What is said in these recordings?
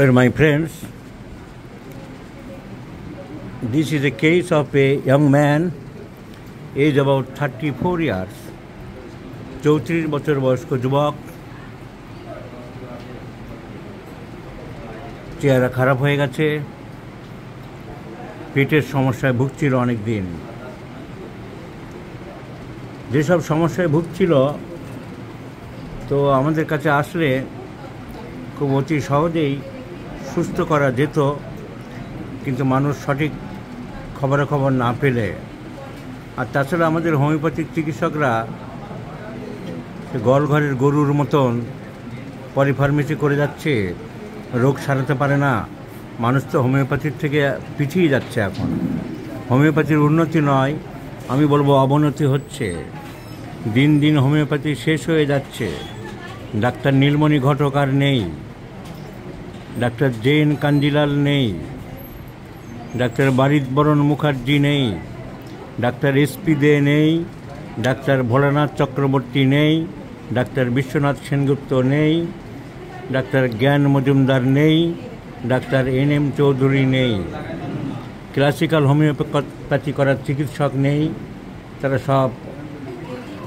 Well, my friends, this is a case of a young man, age about 34 years, 34 বছর বয়স্ক যুবক, চেহারা খারাপ হয়ে গেছে, পেটের সমস্যায় ভুগছিল অনেক দিন। যেসব সমস্যায় ভুগছিল তো আমাদের কাছে আসলে খুব অতি সহজেই সুস্থ করা যেত, কিন্তু মানুষ সঠিক খবরাখবর না পেলে। আর তাছাড়া আমাদের হোমিওপ্যাথিক চিকিৎসকরা গোয়ালঘরের গরুর মতন পলিফার্মেসি করে যাচ্ছে, রোগ সারাতে পারে না। মানুষ তো হোমিওপ্যাথির থেকে পিছিয়ে যাচ্ছে। এখন হোমিওপ্যাথির উন্নতি নয়, আমি বলবো অবনতি হচ্ছে। দিন দিন হোমিওপ্যাথি শেষ হয়ে যাচ্ছে। ডাক্তার নীলমণি ঘটক আর নেই, ডাক্তার জেন কাঞ্জিলাল নেই, ডাক্তার বারিদবরণ মুখার্জি নেই, ডাক্তার এসপি দে নেই, ডাক্তার ভোলানাথ চক্রবর্তী নেই, ডাক্তার বিশ্বনাথ সেনগুপ্ত নেই, ডাক্তার জ্ঞান মজুমদার নেই, ডাক্তার NM চৌধুরী নেই। ক্লাসিক্যাল হোমিওপ্যাথি করার চিকিৎসক নেই। তারা সব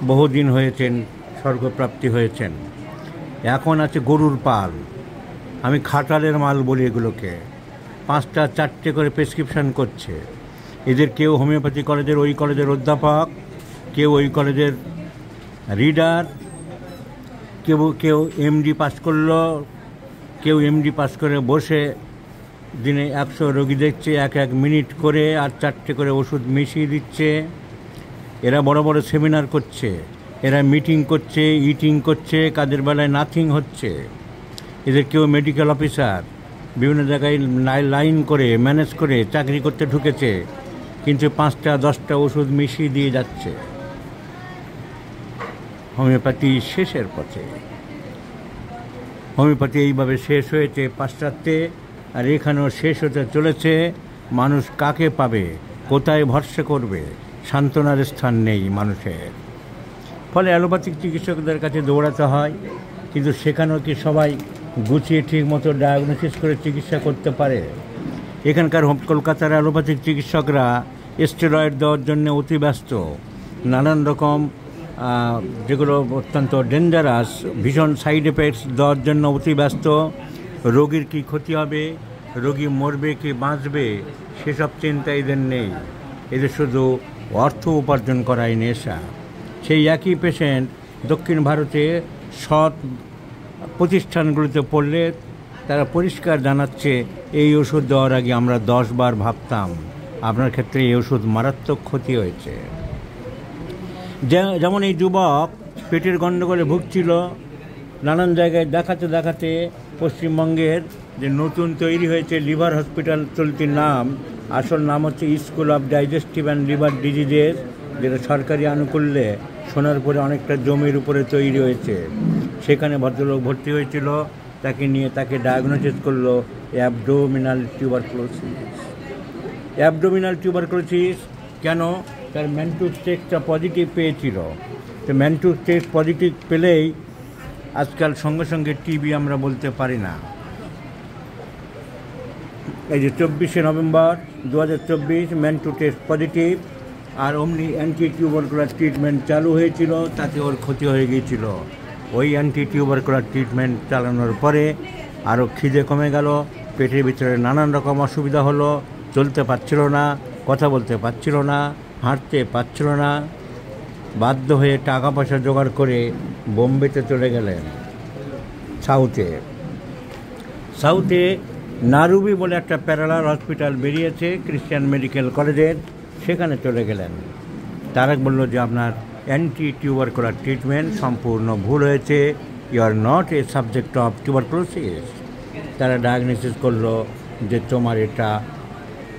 বহুদিন হয়েছেন, স্বর্গপ্রাপ্তি হয়েছেন। এখন আছে গরুর পাল। আমি খাটালের মাল বলি এগুলোকে। 5টা 4টে করে প্রেসক্রিপশান করছে। এদের কেউ হোমিওপ্যাথি কলেজের ওই কলেজের অধ্যাপক, কেউ ওই কলেজের রিডার, কেউ MD পাস করলো, কেউ MD পাস করে বসে দিনে 100 রোগী দেখছে, এক মিনিট করে, আর 4টে করে ওষুধ মিশিয়ে দিচ্ছে। এরা বড় বড় সেমিনার করছে, এরা মিটিং করছে, ইটিং করছে, কাজের বেলায় নাথিং হচ্ছে। এদের কেউ মেডিকেল অফিসার, বিভিন্ন জায়গায় লাইন করে ম্যানেজ করে চাকরি করতে ঢুকেছে, কিন্তু 5টা 10টা ওষুধ মিশিয়ে দিয়ে যাচ্ছে। হোমিওপ্যাথি শেষের পথে। হোমিওপ্যাথি এইভাবে শেষ হয়েছে পাশ্চাত্যে, আর এখানেও শেষ হতে চলেছে। মানুষ কাকে পাবে, কোথায় ভরসা করবে, সান্ত্বনার স্থান নেই মানুষের। ফলে অ্যালোপ্যাথিক চিকিৎসকদের কাছে দৌড়াতে হয়, কিন্তু সেখানেও কি সবাই গুছিয়ে ঠিক মতো ডায়াগনোসিস করে চিকিৎসা করতে পারে? এখানকার কলকাতার অ্যালোপ্যাথিক চিকিৎসকরা স্টেরয়েড দেওয়ার জন্য অতি ব্যস্ত, নানান রকম যেগুলো অত্যন্ত ডেঞ্জারাস, ভীষণ সাইড এফেক্টস দেওয়ার জন্য অতি ব্যস্ত। রোগীর কি ক্ষতি হবে, রোগী মরবে কি বাঁচবে, সেসব চিন্তা এদের নেই। এদের শুধু অর্থ উপার্জন করাই নেশা। সেই একই পেশেন্ট দক্ষিণ ভারতে সৎ প্রতিষ্ঠানগুলিতে পড়লে তারা পরিষ্কার জানাচ্ছে, এই ওষুধ দেওয়ার আগে আমরা 10 বার ভাবতাম, আপনার ক্ষেত্রে এই ওষুধ মারাত্মক ক্ষতি হয়েছে। যেমন এই যুবক পেটের গণ্ডগোলে ভুগছিল, নানান জায়গায় দেখাতে পশ্চিমবঙ্গের যে নতুন তৈরি হয়েছে লিভার হসপিটাল, চলতি নাম, আসল নাম হচ্ছে school of digestive and liver diseases, যেটা সরকারি আনুকূল্যে সোনারপুরে অনেকটা জমির উপরে তৈরি হয়েছে। সেখানে ভদ্রলোক ভর্তি হয়েছিল, তাকে নিয়ে তাকে ডায়াগনোসিস করলো অ্যাবডোমিনাল টিউবারকুলোসিস। অ্যাবডোমিনাল টিউবারকুলোসিস কেন? তার ম্যান্টুস টেস্টটা পজিটিভ পেয়েছিল। তো ম্যান্টুস টেস্ট পজিটিভ পেলেই আজকাল সঙ্গে সঙ্গে টিবি আমরা বলতে পারি না। এই যে 24শে নভেম্বর 2024 ম্যান্টু টেস্ট পজিটিভ, আর অমনি অ্যান্টি টিউবারকুলার ট্রিটমেন্ট চালু হয়েছিল, তাতে ওর ক্ষতি হয়ে গিয়েছিল। ওই অ্যান্টি টিউবারকুলার ট্রিটমেন্ট চালানোর পরে আরও খিদে কমে গেল, পেটের ভিতরে নানান রকম অসুবিধা হলো, চলতে পারছিল না, কথা বলতে পারছিল না, হাঁটতে পারছিল না। বাধ্য হয়ে টাকা পয়সা জোগাড় করে বোম্বেতে চলে গেলেন। সাউথে নারুবি বলে একটা প্যারালাল হসপিটাল বেরিয়েছে ক্রিশ্চিয়ান মেডিকেল কলেজের, সেখানে চলে গেলেন। তারা বলল যে আপনার অ্যান্টি টিউবারকুলার ট্রিটমেন্ট সম্পূর্ণ ভুল হয়েছে, you are not a subject of tuberculosis. তারা ডায়াগনোসিস করলো যে তোমার এটা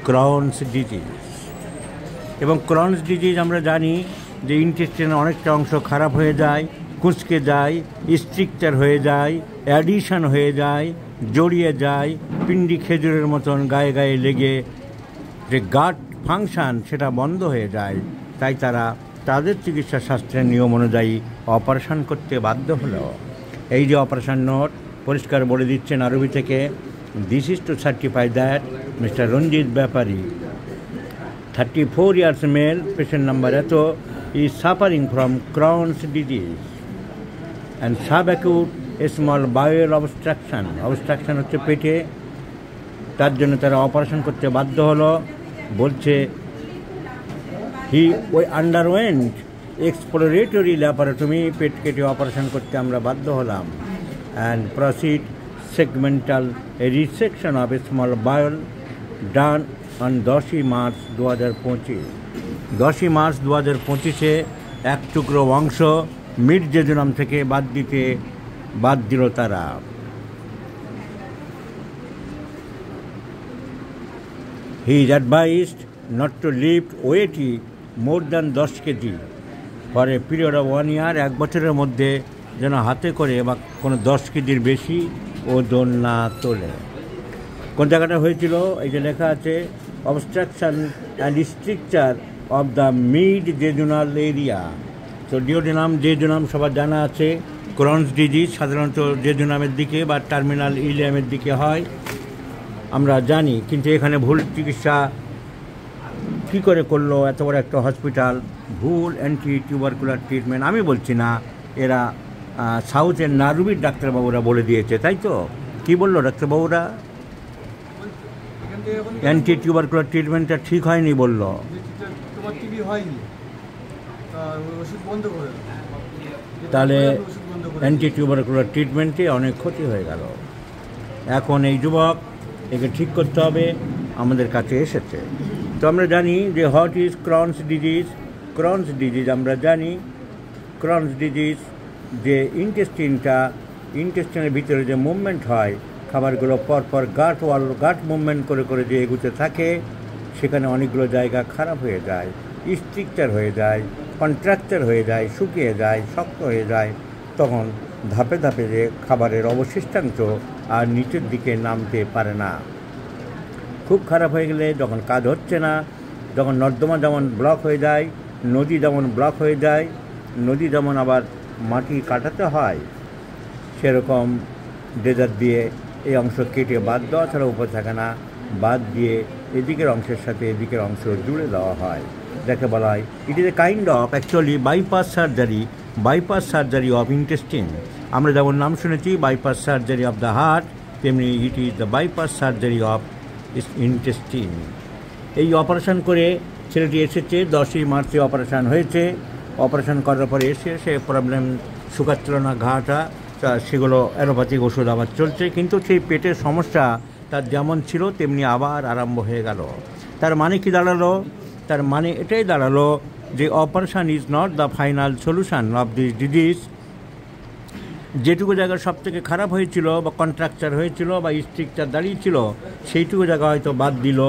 ক্রনস ডিজিজ। এবং ক্রনস ডিজিজ আমরা জানি যে ইন্টেস্টিনের অনেকটা অংশ খারাপ হয়ে যায়, কুঁচকে যায়, স্ট্রিকচার হয়ে যায়, অ্যাডিশন হয়ে যায়, জড়িয়ে যায়, পিন্ডি খেজুরের মতন গায়ে গায়ে লেগে যে গাট ফাংশান সেটা বন্ধ হয়ে যায়। তাই তারা তাদের চিকিৎসা শাস্ত্রের নিয়ম অনুযায়ী অপারেশন করতে বাধ্য হলো। এই যে অপারেশন নোট পরিষ্কার বলে দিচ্ছেন আরবি থেকে, This is to certify that Mr. Ranjit Bapari, 34 years male, patient number eto, is suffering from Crohn's disease and subacute small bowel obstruction. Obstruction হচ্ছে পেটে, তার জন্য তারা অপারেশন করতে বাধ্য হলো। বলছে he underwent exploratory laparotomy, পেট কেটে অপারেশন করতে আমরা বাধ্য হলাম, and proceed segmental resection of a small bowel done on 10 March 2025। 10 March 2025-এ এক টুকরো অংশ মিড জেজুনাম থেকে বাদ দিল তারা। He is advised not to lift weight more than 10 kg for a period of 1 year। এক বছরের মধ্যে যেন হাতে করে বা কোনো 10 কেজির বেশি ওজন না তোলে। কোন জায়গাটা হয়েছিল? এই যে লেখা আছে obstruction and stricture of the mid jejunal area. তো জেজুনাম সবার জানা আছে। ক্রনস ডিজিজ সাধারণত জেজুনামের দিকে বা টার্মিনাল ইলিয়ামের দিকে হয়, আমরা জানি। কিন্তু এখানে ভুল চিকিৎসা কী করে করলো এত বড় একটা হসপিটাল? ভুল অ্যান্টি টিউবারকুলার ট্রিটমেন্ট। আমি বলছি না, এরা সাউথের নারুবির ডাক্তারবাবুরা বলে দিয়েছে, তাই তো? কি বললো ডাক্তারবাবুরা? অ্যান্টি টিউবারকুলার ট্রিটমেন্টটা ঠিক হয়নি বললো। তাহলে অ্যান্টি টিউবারকুলার ট্রিটমেন্টে অনেক ক্ষতি হয়ে গেল। এখন এই যুবক একে ঠিক করতে হবে, আমাদের কাছে এসেছে। তো আমরা জানি যে what is Crohn's disease. Crohn's disease আমরা জানি, ক্রনস ডিজিজ যে ইন্টেস্টিনের ভিতরে যে মুভমেন্ট হয়, খাবারগুলো পরপর গাট মুভমেন্ট করে যে এগুতে থাকে, সেখানে অনেকগুলো জায়গা খারাপ হয়ে যায়, স্ট্রিকচার হয়ে যায়, কন্ট্রাকচার হয়ে যায়, শুকিয়ে যায়, শক্ত হয়ে যায়। তখন ধাপে ধাপে যে খাবারের অবশিষ্টাংশ আর নিচের দিকে নামতে পারে না। খুব খারাপ হয়ে গেলে, যখন কাজ হচ্ছে না, যখন নর্দমা যেমন ব্লক হয়ে যায়, নদী যেমন ব্লক হয়ে যায়, নদী যেমন আবার মাটি কাটাতে হয়, সেরকম ড্রেজার দিয়ে এই অংশ কেটে বাদ দেওয়া ছাড়া উপায় থাকে না। বাদ দিয়ে এদিকের অংশের সাথে এদিকের অংশ জুড়ে দেওয়া হয়, যাকে বলা হয় it is a kind of actually bypass surgery of intestine. আমরা যেমন নাম শুনেছি bypass surgery of the heart, তেমনি it is the bypass surgery of intestine. এই অপারেশন করে ছেলেটি এসেছে, 10 মার্চে অপারেশন হয়েছে। অপারেশন করার পরে সে প্রবলেম শুকাচ্ছিল না ঘাটা, সেগুলো অ্যালোপ্যাথিক ওষুধ আবার চলছে, কিন্তু সেই পেটের সমস্যা তার যেমন ছিল তেমনি আবার আরম্ভ হয়ে গেল। তার মানে কি দাঁড়ালো? তার মানে এটাই দাঁড়ালো যে operation is not the final solution of this disease. যেটুকু জায়গা সব থেকে খারাপ হয়েছিল বা কন্ট্রাকচার হয়েছিল বা স্ট্রিকচার দাঁড়িয়েছিল, সেইটুকু জায়গা হয়তো বাদ দিল,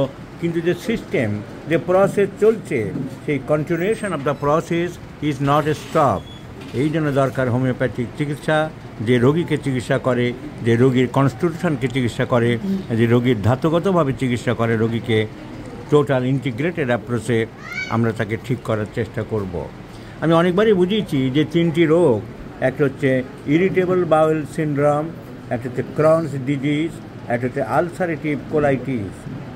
কিন্তু যে সিস্টেম, যে প্রসেস চলছে, সেই continuation of the process is not a stop. এই জন্য দরকার হোমিওপ্যাথিক চিকিৎসা, যে রোগীকে চিকিৎসা করে, যে রোগীর কনস্টিটিউশনকে চিকিৎসা করে, যে রোগীর ধাতুগতভাবে চিকিৎসা করে, রোগীকে টোটাল ইন্টিগ্রেটেড অ্যাপ্রোচে আমরা তাকে ঠিক করার চেষ্টা করব। আমি অনেকবারই বুঝিয়েছি যে 3টি রোগ, একটা হচ্ছে ইরিটেবল বাউল সিনড্রোম, একটা হচ্ছে ক্রনস ডিজিজ, একটা হচ্ছে আলসারেটিভ কোলাইটিস।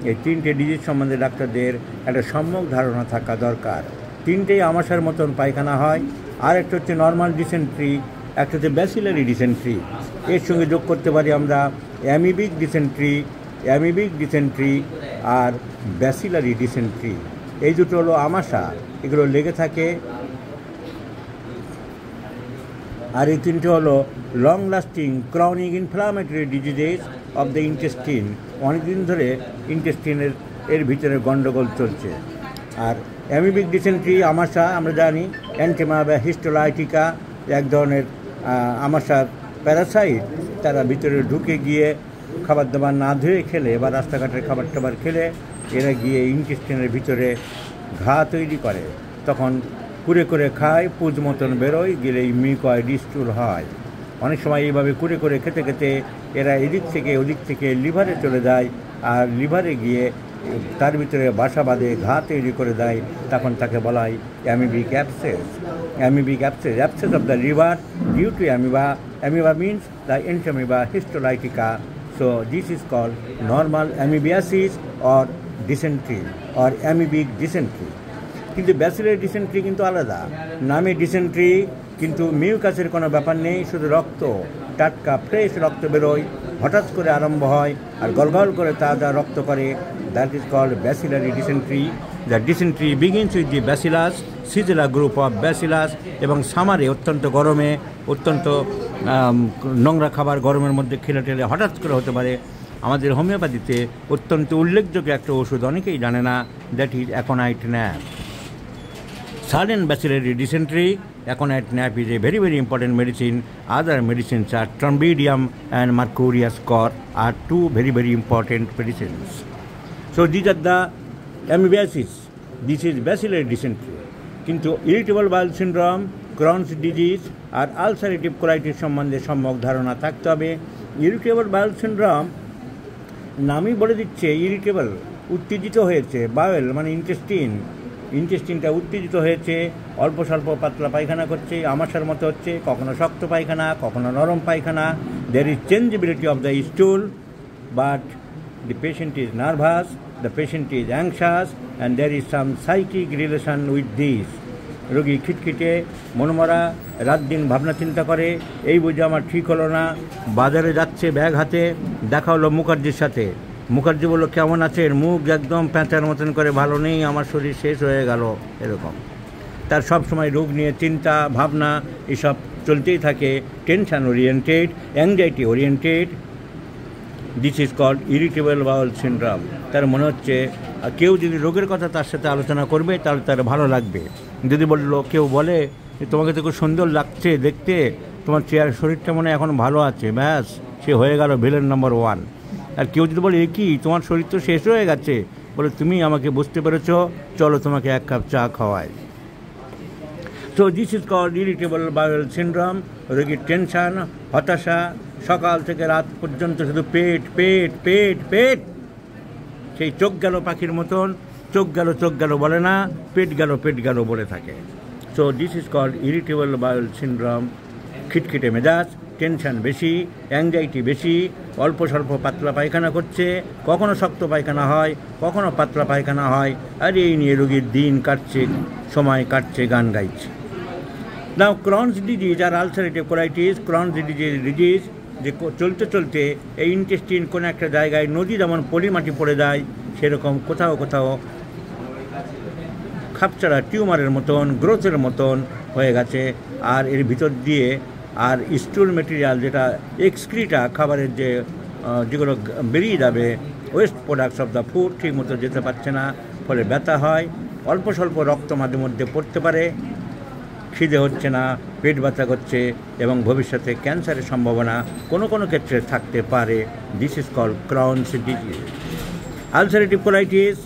এই 3টে ডিজিজ সম্বন্ধে ডাক্তারদের একটা সম্যক ধারণা থাকা দরকার। 3টেই আমাশার মতন পায়খানা হয়। আর একটা হচ্ছে নর্মাল ডিসেন্ট্রি, একটা হচ্ছে ব্যাসিলারি ডিসেন্ট্রি। এর সঙ্গে যোগ করতে পারি আমরা অ্যামিবিক ডিসেন্ট্রি আর ব্যাসিলারি ডিসেন্ট্রি। এই দুটো হলো আমাশা, এগুলো লেগে থাকে। আর এই 3টে হলো long lasting chronic inflammatory diseases of the intestine. অনেকদিন ধরে ইন্টেস্টিনের ভিতরে গণ্ডগোল চলছে। আর অ্যামিবিক ডিসেন্ট্রি আমাশা আমরা জানি, অ্যান্টেমা বা হিস্টোলাইটিকা এক ধরনের আমাশার প্যারাসাইট। তারা ভিতরে ঢুকে গিয়ে খাবার দাবার না ধুয়ে খেলে বা রাস্তাঘাটের খাবার টাবার খেলে এরা গিয়ে ইন্টেস্টিনের ভিতরে ঘা তৈরি করে, তখন কুড়ে খায়, পুজ মতন বেরোয়, গেলে মিউকয়েড স্টুল হয়। অনেক সময় এইভাবে কুড়ে খেতে খেতে এরা এদিক থেকে ওদিক থেকে লিভারে চলে যায়, আর লিভারে গিয়ে তার ভিতরে বাসা বাঁধে, ঘা তৈরি করে দেয়। তখন তাকে বলা হয় amoebic abscess of the liver due to amoeba. Amoeba means the Entamoeba histolytica So this is called normal amoebiasis or dysentery or amoebic dysentery. কিন্তু ব্যাসিলারি ডিসেন্ট্রি কিন্তু আলাদা, নামে ডিসেন্ট্রি কিন্তু মিউকাসের কোনো ব্যাপার নেই, শুধু রক্ত, টাটকা ফ্রেশ রক্ত বেরোয়, হঠাৎ করে আরম্ভ হয় আর গলগল করে তাজা রক্ত করে। That is called bacillary dysentery. The dysentery begins with the bacillus, shigella group of bacillus, এবং সামারে অত্যন্ত গরমে, অত্যন্ত নোংরা খাবার গরমের মধ্যে খেলে টেলে হঠাৎ করে হতে পারে। আমাদের হোমিওপ্যাথিতে অত্যন্ত উল্লেখযোগ্য একটা ওষুধ অনেকেই জানে না, that is aconite nap. Sudden bacillary dysentery, aconite nap is a very important medicine. Other medicines are Trombidium and Mercurius cor are two very important medicines. So these are the amoebiasis. This is bacillary dysentery. কিন্তু irritable bowel syndrome, Crohn's disease আর ulcerative colitis সম্বন্ধে সম্যক ধারণা থাকতে হবে। Irritable bowel syndrome নামই বলে দিচ্ছে, irritable উত্তেজিত হয়েছে, বাউল মানে ইন্টেস্টিনটা উত্তেজিত হয়েছে, অল্প স্বল্প পাতলা পায়খানা করছে, আমাশার মতো হচ্ছে, কখনো শক্ত পায়খানা, কখনো নরম পায়খানা। There is changeability of the stool, but the patient is nervous, the patient is anxious, and there is some psychic relation with this. রোগী খিটখিটে, মনমরা, রাত দিন ভাবনা চিন্তা করে, এই বুঝে আমার ঠিক হলো না। বাজারে যাচ্ছে ব্যাগ হাতে, দেখা হলো মুখার্জির সাথে। মুখার্জি বলল, কেমন আছেন? মুখ একদম প্যাঁচার মতন করে, ভালো নেই, আমার শরীর শেষ হয়ে গেল, এরকম। তার সব সময় রোগ নিয়ে চিন্তা ভাবনা এসব চলতেই থাকে। Tension oriented, anxiety oriented. This is called irritable bowel syndrome. তার মনে হচ্ছে কেউ যদি রোগের কথা তার সাথে আলোচনা করবে তাহলে তার ভালো লাগবে। যদি কেউ বলে তোমাকে তো খুব সুন্দর লাগছে দেখতে, তোমার শরীরটা মনে এখন ভালো আছে, ব্যাস সে হয়ে গেল ভিলেন নম্বর 1। আর কেউ যদি বলে কি তোমার শরীর তো শেষ হয়ে গেছে, বলে তুমি আমাকে বুঝতে পেরেছ, চলো তোমাকে এক কাপ চা খাওয়াই। So this is called irritable bowel syndrome. রোগীর টেনশন, হতাশা, সকাল থেকে রাত পর্যন্ত শুধু পেট পেট পেট পেট। সেই চোখ গেল পাখির মতন, চোখ গেল বলে না, পেট গেল বলে থাকে। So this is called irritable bowel syndrome. খিটখিটে মেজাজ, টেনশন বেশি, অ্যাংজাইটি বেশি, অল্প স্বল্প পাতলা পায়খানা করছে, কখনো শক্ত পায়খানা হয়, কখনো পাতলা পায়খানা হয়, আর এই নিয়ে রোগীর দিন কাটছে, সময় কাটছে, গান গাইছে। নাও ক্রনস ডিজিজ আর আলসারেটিভ কোলাইটিস। ক্রনস ডিজিজ যে চলতে চলতে এই ইন্টেস্টিন কোনো একটা জায়গায় নদী যেমন পলিমাটি পড়ে যায়, সেরকম কোথাও খাপচারা টিউমারের মতন, গ্রোথের মতন হয়ে গেছে। আর এর ভিতর দিয়ে আর স্টুল মেটেরিয়াল, যেটা এক্সক্রিটা, খাবারের যেগুলো বেরিয়ে যাবে, West products of the food, ঠিক মতো যেতে পারছে না, ফলে ব্যথা হয়, অল্প স্বল্প রক্ত মাঝে মধ্যে পড়তে পারে, খিদে হচ্ছে না, পেট ব্যথা করছে, এবং ভবিষ্যতে ক্যান্সারের সম্ভাবনা কোনো ক্ষেত্রে থাকতে পারে। This is called Crohn's disease. Ulcerative colitis,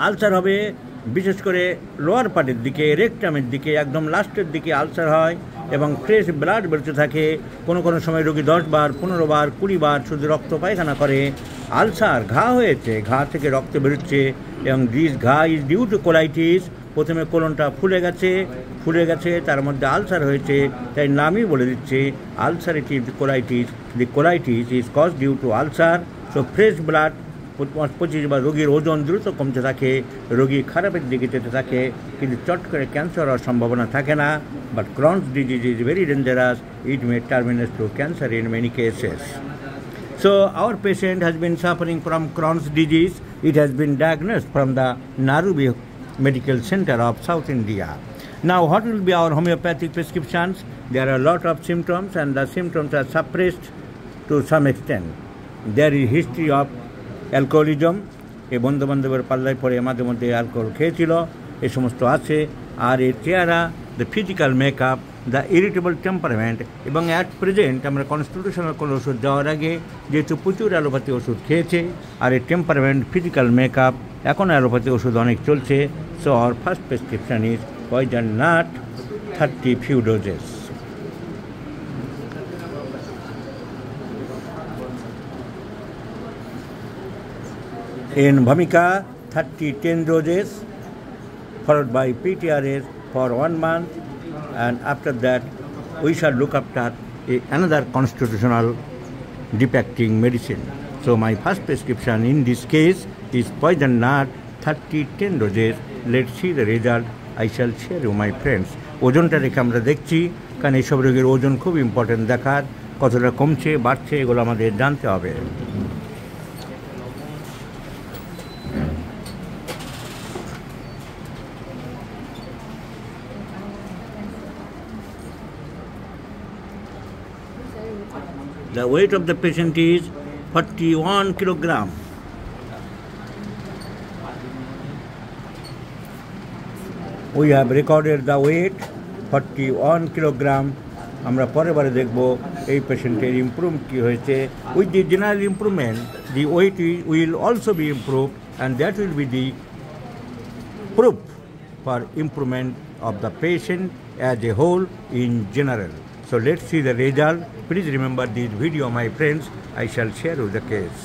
ulcer হবে বিশেষ করে লোয়ার পার্টের দিকে, রেকটামের দিকে, একদম লাস্টের দিকে আলসার হয় এবং ফ্রেশ ব্লাড বেরোতে থাকে। কোনো সময় রোগী 10 বার, 15 বার, 20 বার শুধু রক্ত পায়খানা করে। আলসার, ঘা হয়েছে, ঘা থেকে রক্ত বেরোচ্ছে, এবং দিস ঘা ইজ ডিউ টু কোলাইটিস। প্রথমে কোলনটা ফুলে গেছে, তার মধ্যে আলসার হয়েছে, তাই নামই বলে দিচ্ছে ulcerative colitis. The colitis is cause due to ulcer. So fresh blood 25 বার, রোগীর ওজন দ্রুত কমতে থাকে, রোগী খারাপের দিকে যেতে থাকে, কিন্তু চট করে ক্যান্সার হওয়ার সম্ভাবনা থাকে না। But Crohn's disease is very dangerous, it may terminate to cancer in many cases. So our patient has been suffering from Crohn's disease. It has been diagnosed from the Narubi Medical Center of South India. Now what will be our homeopathic prescriptions? There are a lot of symptoms, and the symptoms are suppressed to some extent. There is history of alcoholism, এই বন্ধুবান্ধবের পাল্লায় পড়ে মাঝে মধ্যে alcohol খেয়েছিল, এই সমস্ত আছে। আর এর চেহারা, the physical makeup, the irritable temperament, এবং অ্যাট প্রেজেন্ট আমরা কনস্টিটিউশনাল কোনো ওষুধ দেওয়ার আগে যেহেতু প্রচুর অ্যালোপ্যাথি ওষুধ খেয়েছে, আর এর টেম্পারমেন্ট, ফিজিক্যাল মেকআপ, এখন অ্যালোপ্যাথি ওষুধ অনেক চলছে। So our first prescription is poison nut, 30 few doses. In Bhumika, 10 doses, followed by PTRS for 1 month, and after that we shall look after another constitutional defecting medicine. So my first prescription in this case is poison nut 30-10 doses. Let's see the result. I shall share you my friends. ওজনটা রেখে আমরা দেখছি, কারণ এইসব রোগের ওজন খুব important দেখার, কতটা কমছে বাড়ছে এগুলো আমাদের জানতে হবে। The weight of the patient is 41 kilogram. We have recorded the weight 41 kilogram. আমরা পরের বারে দেখব এই পেশেন্টের ইমপ্রুভ কি হয়েছে। With the general improvement the weight will also be improve and that will be the proof for improvement of the patient as a whole in general. So let's see the result. Please remember this video, my friends. I shall share with the case.